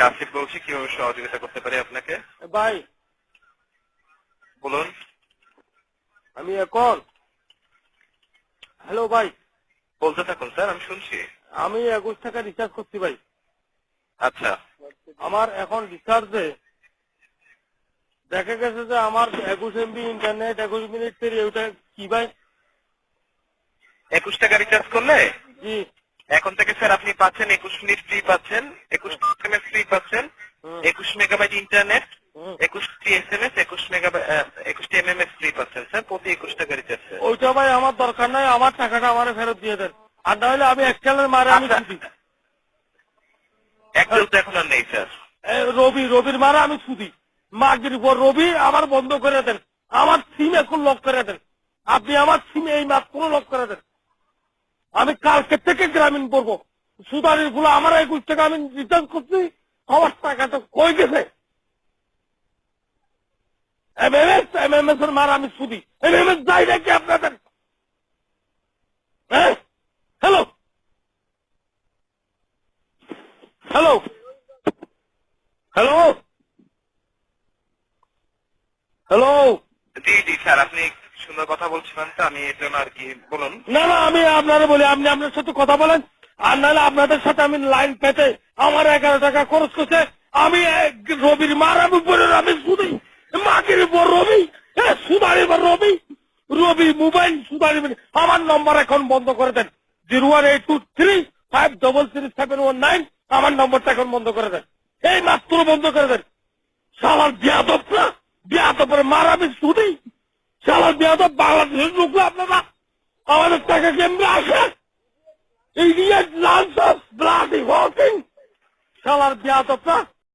আসিফ বলছি, কিভাবে সহযোগিতা করতে পারি আপনাকে? ভাই বলুন। আমি এখন হ্যালো ভাই, বলতে থাকুন স্যার, আমি শুনছি। আমি 21 টাকা রিচার্জ করছি ভাই। আচ্ছা, আমার এখন রিচার্জে দেখা গেছে যে আমার 21 এমবি ইন্টারনেট 21 মিনিট পেরি, ওটা কি ভাই? 21 টাকা রিচার্জ করলে জি। এখন থেকে স্যার আপনি পাচ্ছেন 21 মিনিট ফ্রি পাচ্ছেন, 21 এসএমএস ফ্রি পাচ্ছেন, 21 মেগাবাইট ইন্টারনেট, 21টি এসএমএস, 21টি এমএমএস ফ্রি পাচ্ছেন স্যার, প্রতি 21 টাকা রিচার্জ। ওইটা ভাই আমার দরকার নাই, আমার টাকাটা আমারে ফেরত দিয়ে দেন। আর না হলে আমি একচেলের মারে আমি ছুটি। একদম তো এখন আর নেই স্যার। রবির মারা আমি ছুটি। মাগির পর রবি আমার বন্ধ করে দেন। আমার সিম এখন লক করে দেন। আপনি আমার সিম এই মাত্র লক করে দেন। আমি কালকে থেকে গ্রামীণ পড়বো। সুদারির গুলো আমার 21 টাকা আমি রিচার্জ করছি, আমার টাকাটা কই গেছে? এমএমএস এর মার আমি সুদি। এমএমএস যাই নাকি আপনাদের? হ্যাঁ, হ্যালো হ্যালো হ্যালো হ্যালো। জি জি স্যার, আপনি সুন্দর কথা বলছিলেন তো, আমি এর জন্য আর কি। বলুন। না না, আমি আপনারা বলি, আপনি আপনার সাথে কথা বলেন। আর নাহলে আপনাদের সাথে আমি লাইন পেতে আমার 11 টাকা খরচ করছে। আমি রবির মার আমি উপরে আমি সুদি। মাটির উপর রবি, সুদারির উপর রবি, রবি মোবাইল সুদারি। আমার নম্বর এখন বন্ধ করে দেন। 01823533719, আমার নম্বরটা এখন বন্ধ করে দেন। এই মাত্র বন্ধ করে দেন। শালার বিয়াদবরা, বিয়াদবের মার আমি সুদি। শালার বিয়াদব বাংলাদেশের লোকরা আপনারা আমাদের টাকা কেমনে আসে? Idiot lunch bloody walking. শালার বিয়াদবরা।